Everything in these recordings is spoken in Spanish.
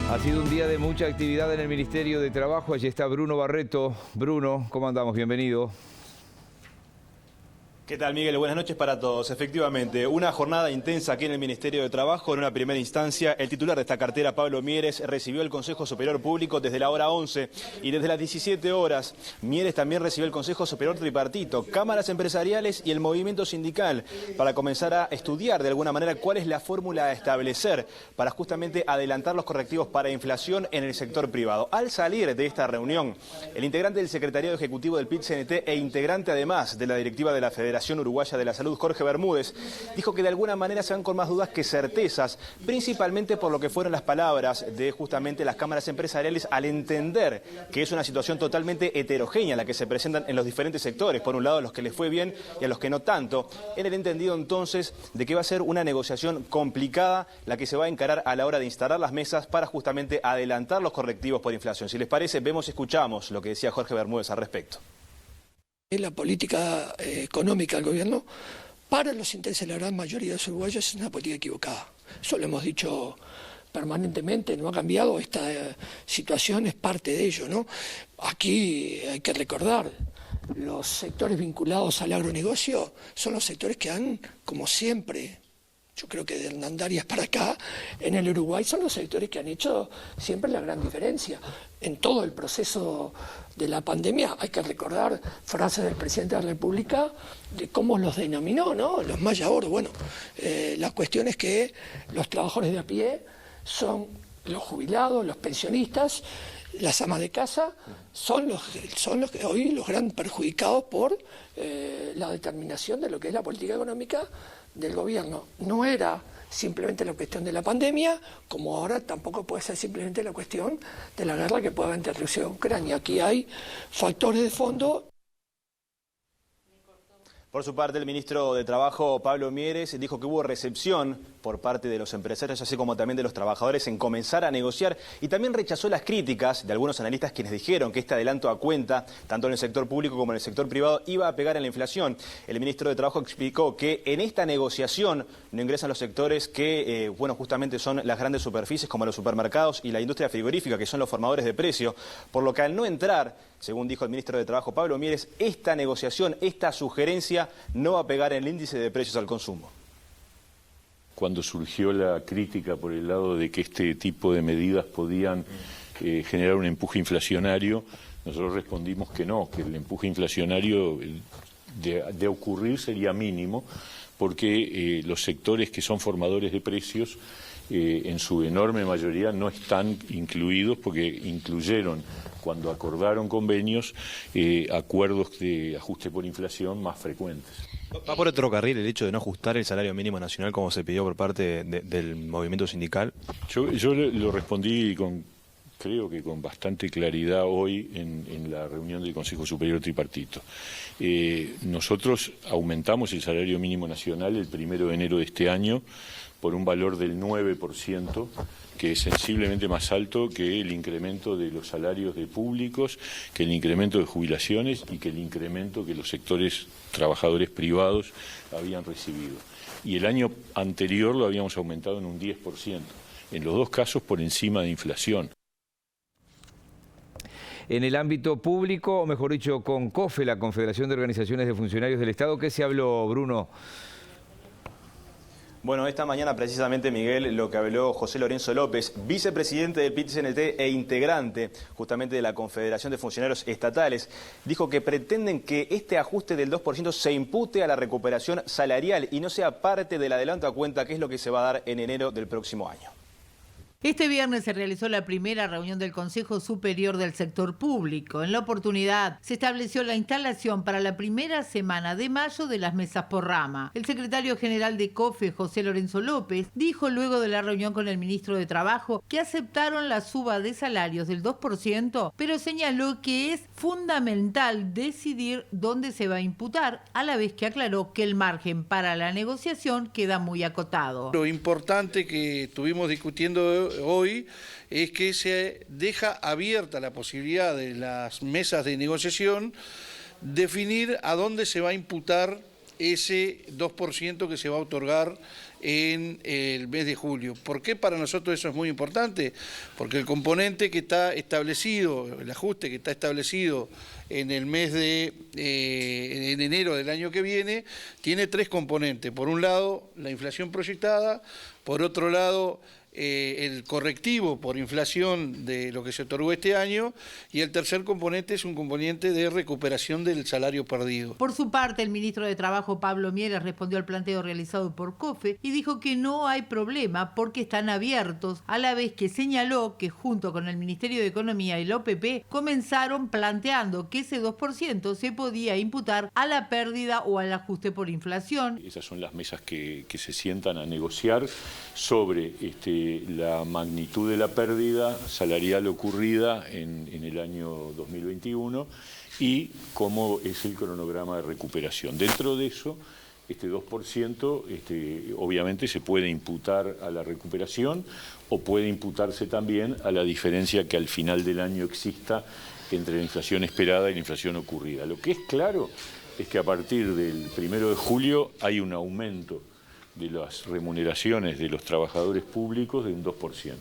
Ha sido un día de mucha actividad en el Ministerio de Trabajo. Allí está Bruno Barreto. Bruno, ¿cómo andamos? Bienvenido. ¿Qué tal, Miguel? Buenas noches para todos. Efectivamente, una jornada intensa aquí en el Ministerio de Trabajo. En una primera instancia, el titular de esta cartera, Pablo Mieres, recibió el Consejo Superior Público desde la hora 11 y desde las 17 horas. Mieres también recibió el Consejo Superior Tripartito, cámaras empresariales y el movimiento sindical para comenzar a estudiar de alguna manera cuál es la fórmula a establecer para justamente adelantar los correctivos para inflación en el sector privado. Al salir de esta reunión, el integrante del Secretariado Ejecutivo del PIT-CNT e integrante además de la directiva de la Federación Uruguaya de la Salud, Jorge Bermúdez, dijo que de alguna manera se van con más dudas que certezas, principalmente por lo que fueron las palabras de justamente las cámaras empresariales al entender que es una situación totalmente heterogénea la que se presentan en los diferentes sectores, por un lado a los que les fue bien y a los que no tanto, en el entendido entonces de que va a ser una negociación complicada la que se va a encarar a la hora de instalar las mesas para justamente adelantar los correctivos por inflación. Si les parece, vemos y escuchamos lo que decía Jorge Bermúdez al respecto. La política económica del gobierno para los intereses de la gran mayoría de los uruguayos es una política equivocada. Eso lo hemos dicho permanentemente, no ha cambiado. Esta situación es parte de ello, ¿no? Aquí hay que recordar, los sectores vinculados al agronegocio son los sectores que han, como siempre, yo creo que de Hernandarias para acá, en el Uruguay son los sectores que han hecho siempre la gran diferencia. En todo el proceso de la pandemia hay que recordar frases del presidente de la República de cómo los denominó, ¿no? Los mayahor. Bueno, la cuestión es que los trabajadores de a pie son los jubilados, los pensionistas, las amas de casa, son los que hoy los gran perjudicados por la determinación de lo que es la política económica del gobierno. No era simplemente la cuestión de la pandemia, como ahora tampoco puede ser simplemente la cuestión de la guerra que puede haber entre Rusia y Ucrania. Aquí hay factores de fondo. Por su parte, el ministro de Trabajo, Pablo Mieres, dijo que hubo recepción por parte de los empresarios, así como también de los trabajadores, en comenzar a negociar, y también rechazó las críticas de algunos analistas quienes dijeron que este adelanto a cuenta, tanto en el sector público como en el sector privado, iba a pegar en la inflación. El ministro de Trabajo explicó que en esta negociación no ingresan los sectores que, justamente son las grandes superficies, como los supermercados y la industria frigorífica, que son los formadores de precio, por lo que al no entrar, según dijo el ministro de Trabajo, Pablo Mieres, esta negociación, esta sugerencia, no va a pegar en el índice de precios al consumo. Cuando surgió la crítica por el lado de que este tipo de medidas podían generar un empuje inflacionario, nosotros respondimos que no, que el empuje inflacionario de ocurrir sería mínimo, porque los sectores que son formadores de precios, en su enorme mayoría no están incluidos, porque incluyeron, cuando acordaron convenios, acuerdos de ajuste por inflación más frecuentes. ¿Va por otro carril el hecho de no ajustar el salario mínimo nacional como se pidió por parte del movimiento sindical? Yo lo respondí creo que con bastante claridad hoy en la reunión del Consejo Superior Tripartito. Nosotros aumentamos el salario mínimo nacional el 1 de enero de este año por un valor del 9%, que es sensiblemente más alto que el incremento de los salarios de públicos, que el incremento de jubilaciones y que el incremento que los sectores trabajadores privados habían recibido. Y el año anterior lo habíamos aumentado en un 10%, en los dos casos por encima de inflación. En el ámbito público, o mejor dicho, con COFE, la Confederación de Organizaciones de Funcionarios del Estado, ¿qué se habló, Bruno? Bueno, esta mañana precisamente, Miguel, lo que habló José Lorenzo López, vicepresidente del PIT-CNT e integrante justamente de la Confederación de Funcionarios Estatales, dijo que pretenden que este ajuste del 2% se impute a la recuperación salarial y no sea parte del adelanto a cuenta, que es lo que se va a dar en enero del próximo año. Este viernes se realizó la primera reunión del Consejo Superior del Sector Público. En la oportunidad se estableció la instalación para la primera semana de mayo de las mesas por rama. El secretario general de COFE, José Lorenzo López, dijo luego de la reunión con el ministro de Trabajo que aceptaron la suba de salarios del 2%, pero señaló que es fundamental decidir dónde se va a imputar, a la vez que aclaró que el margen para la negociación queda muy acotado. Lo importante que estuvimos discutiendo hoy es que se deja abierta la posibilidad de las mesas de negociación definir a dónde se va a imputar ese 2% que se va a otorgar en el mes de julio. ¿Por qué para nosotros eso es muy importante? Porque el componente que está establecido, el ajuste que está establecido en el mes de en enero del año que viene, tiene 3 componentes. Por un lado, la inflación proyectada, por otro lado, el correctivo por inflación de lo que se otorgó este año, y el tercer componente es un componente de recuperación del salario perdido. Por su parte, el ministro de Trabajo, Pablo Mieres, respondió al planteo realizado por COFE y dijo que no hay problema porque están abiertos, a la vez que señaló que junto con el Ministerio de Economía y la OPP comenzaron planteando que ese 2% se podía imputar a la pérdida o al ajuste por inflación. Esas son las mesas que se sientan a negociar sobre la magnitud de la pérdida salarial ocurrida en el año 2021 y cómo es el cronograma de recuperación. Dentro de eso, este 2% obviamente se puede imputar a la recuperación o puede imputarse también a la diferencia que al final del año exista entre la inflación esperada y la inflación ocurrida. Lo que es claro es que a partir del 1 de julio hay un aumento de las remuneraciones de los trabajadores públicos de un 2%.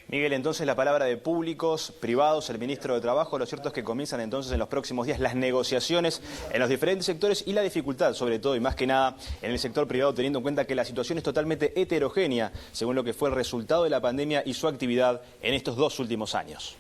Miguel, entonces la palabra de públicos, privados, el ministro de Trabajo, lo cierto es que comienzan entonces en los próximos días las negociaciones en los diferentes sectores y la dificultad, sobre todo y más que nada en el sector privado, teniendo en cuenta que la situación es totalmente heterogénea, según lo que fue el resultado de la pandemia y su actividad en estos 2 últimos años.